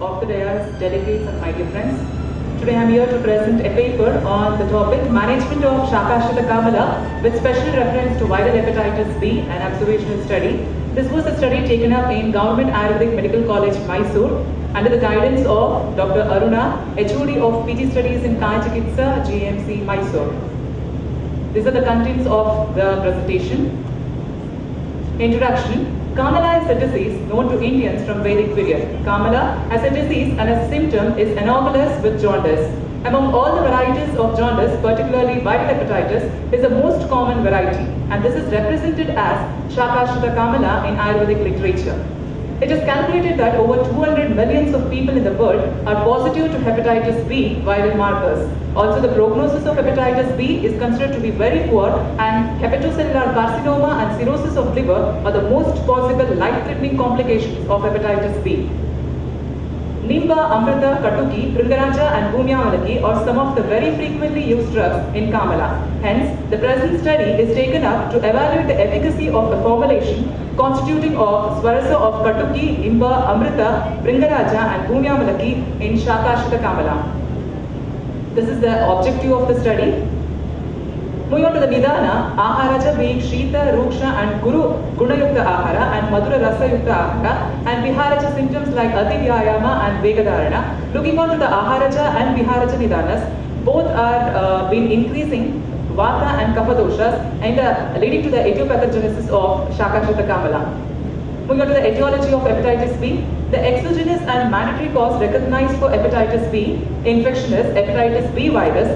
of the dais, delegates and my dear friends. Today I am here to present a paper on the topic Management of Shakashrita Kamala with special reference to viral hepatitis B, an observational study. This was a study taken up in Government Ayurvedic Medical College, Mysore, under the guidance of Dr. Aruna, HOD of PG Studies in Kai Chikitsa, GMC, Mysore. These are the contents of the presentation. Introduction. Kamala is a disease known to Indians from Vedic period. Kamala as a disease and as a symptom is analogous with jaundice. Among all the varieties of jaundice, particularly viral hepatitis is the most common variety, and this is represented as Shakashrita Kamala in Ayurvedic literature. It is calculated that over 200 millions of people in the world are positive to hepatitis B viral markers. Also, the prognosis of hepatitis B is considered to be very poor, and hepatocellular carcinoma and cirrhosis of liver are the most possible life-threatening complications of hepatitis B. Nimba, Amrita, Katuki, Bringaraja and Bhumyamalaki are some of the very frequently used drugs in Kamala. Hence, the present study is taken up to evaluate the efficacy of the formulation constituting of Swarasa of Katuki, Nimba, Amrita, Bringaraja and Bhumyamalaki in Shakashrita Kamala. This is the objective of the study. Moving on to the Nidana, Aharaja being Shita, Ruksha and Guru Gunayukta Ahara and Madhura Rasa Yukta Ahara, and Viharaja symptoms like Ati Vyayama and Vegadharana. Looking on to the Aharaja and Viharaja Nidanas, both are been increasing Vata and Kapha doshas and leading to the etiopathogenesis of Shakashrita Kamala. Moving on to the etiology of hepatitis B, the exogenous and mandatory cause recognized for hepatitis B infection is hepatitis B virus,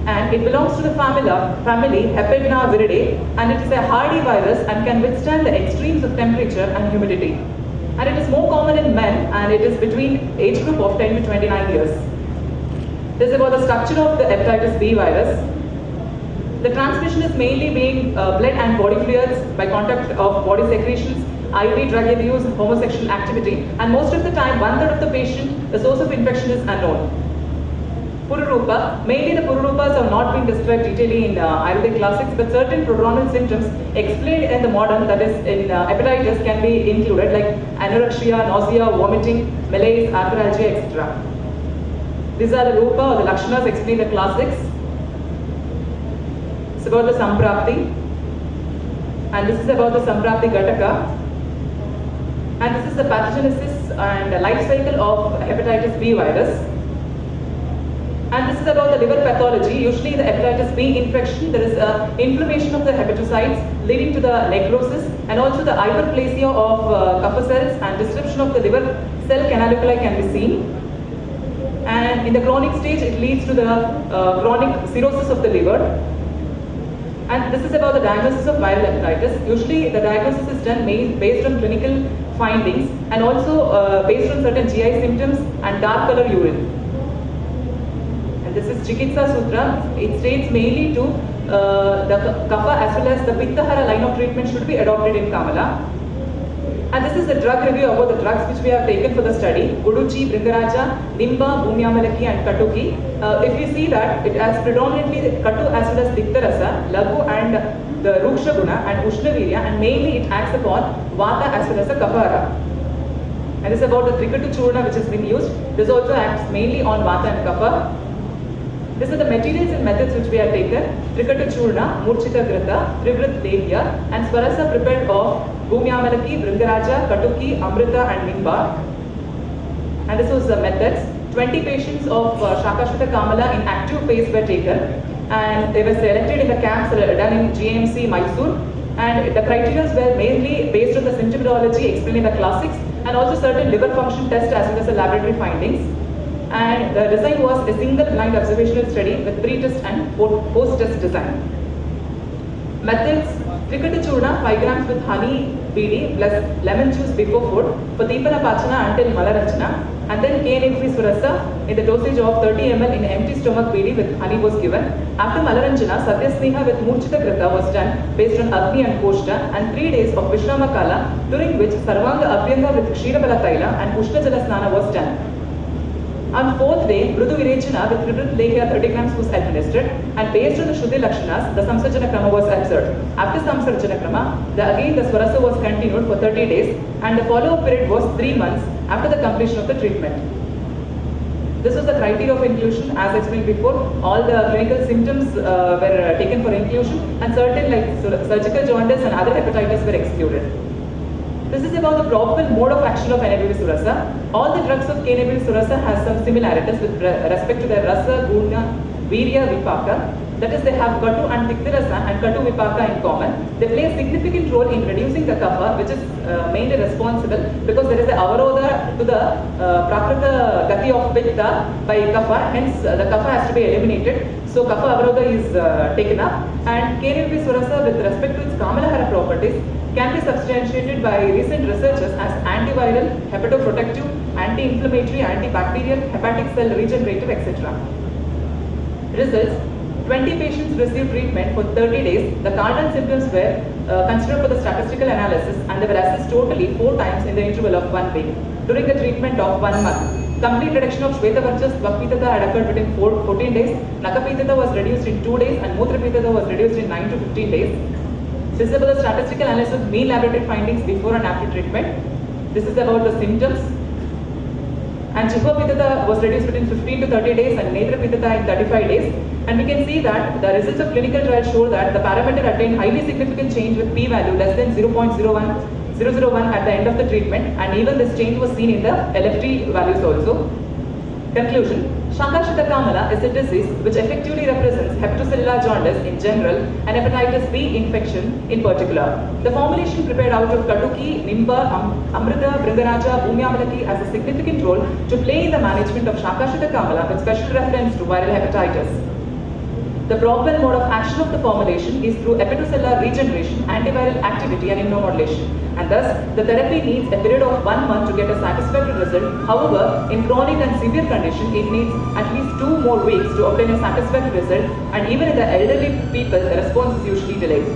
and it belongs to the family Hepedna viridae, and it is a hardy virus and can withstand the extremes of temperature and humidity. And it is more common in men, and it is between age group of 10 to 29 years. This is about the structure of the hepatitis B virus. The transmission is mainly being blood and body fluids by contact of body secretions, IV drug abuse, homosexual activity, and most of the time, 1/3 of the patient, the source of infection is unknown. Pururupa, mainly the Pururupas have not been described detailedly in Ayurvedic classics, but certain prodromal symptoms explained in the modern, that is in hepatitis, can be included like anorexia, nausea, vomiting, malaise, arthralgia, etc. These are the Rupa or the Lakshanas explained in the classics. It's about the Samprapti, and this is about the Samprapti Ghataka, and this is the pathogenesis and life cycle of hepatitis B virus. And this is about the liver pathology. Usually in the hepatitis B infection, there is inflammation of the hepatocytes leading to the necrosis, and also the hyperplasia of kapha cells and disruption of the liver cell canaliculi can be seen. And in the chronic stage, it leads to the chronic cirrhosis of the liver. And this is about the diagnosis of viral hepatitis. Usually the diagnosis is done based on clinical findings and also based on certain GI symptoms and dark color urine. And this is Chikitsa Sutra. It states mainly to the kapha as well as the Pittahara line of treatment should be adopted in Kamala. And this is the drug review about the drugs which we have taken for the study. Guduchi, Bringaraja, Nimba, Bhumyamalaki and Katuki. If you see that, it has predominantly the Katu as well as Diktarasa, Lagu and the Ruksha Guna and Ushnavirya, and mainly it acts upon Vata as well as the Kaphara. And this is about the Trikatu Churna which has been used. This also acts mainly on Vata and Kapha. These are the materials and methods which we have taken. Trikatu Churna, Murchita Grata, Trivrit Levya, and Swarasa prepared of Bhumyamalaki, Bringaraja, Katuki, Amrita and Nimba. And this was the methods. 20 patients of Shakashrita Kamala in active phase were taken, and they were selected in the camps done in GMC, Mysore. And the criteria were mainly based on the symptomatology explained in the classics, and also certain liver function tests as well as the laboratory findings. And the design was a single blind observational study with pre-test and post-test design. Methods: Trikatu Churna 5 grams with honey BD plus lemon juice before food for Deepana Pachana until Malaranjana, and then KNF Surasa in the dosage of 30 ml in empty stomach BD with honey was given. After Malaranjana, Satyasneha with Murchita Grata was done based on Agni and Koshta, and 3 days of Vishrama Kala, during which Sarvanga Abhyanga with Kshiramala Taila and Ushna Jala Snana was done. On 4th day, Mrudu Virechana with Trivrit Lehya 30 grams was administered, and based on the Shuddhi Lakshanas, the Samsarjana Krama was observed. After Samsarjana Krama, again the Swarasa was continued for 30 days, and the follow-up period was 3 months after the completion of the treatment. This was the criteria of inclusion. As explained before, all the clinical symptoms were taken for inclusion, and certain like surgical jaundice and other hepatitis were excluded. This is about the probable mode of action of NABV Surasa. All the drugs of KNABV Surasa has some similarities with respect to their rasa, guna, virya, vipaka. That is, they have Katu and Tiktirasa and Katu Vipaka in common. They play a significant role in reducing the kapha, which is mainly responsible because there is a avarodha to the prakrita gati of pitta by kapha, hence the kapha has to be eliminated. So kapha avarodha is taken up, and KNABV Surasa with respect to its Kamalahara properties can be substantiated by recent researchers as antiviral, hepatoprotective, anti-inflammatory, antibacterial, hepatic cell regenerative, etc. Results: 20 patients received treatment for 30 days. The cardinal symptoms were considered for the statistical analysis, and they were assessed totally 4 times in the interval of 1 week during the treatment of 1 month. Complete reduction of Shvetavarchas, Vakpitata had occurred within 14 days. Nakapitata was reduced in 2 days, and Mutrapitata was reduced in 9 to 15 days. This is about the statistical analysis of mean laboratory findings before and after treatment. This is about the symptoms. And Jihvapitata was reduced between 15 to 30 days and Netrapitata in 35 days. And we can see that the results of clinical trials show that the parameter attained highly significant change with p-value less than 0.001 at the end of the treatment, and even this change was seen in the LFT values also. Conclusion: Shankashita Kamala is a disease which effectively represents hepatocellular jaundice in general and hepatitis B infection in particular. The formulation prepared out of Katuki, Nimba, Amrita, Bringaraja, Bhumyamalaki has a significant role to play in the management of Shankashita Kamala with special reference to viral hepatitis. The probable mode of action of the formulation is through hepatocellular regeneration, antiviral activity and immunomodulation, and thus the therapy needs a period of 1 month to get a satisfactory result. However, in chronic and severe condition, it needs at least 2 more weeks to obtain a satisfactory result, and even in the elderly people, the response is usually delayed.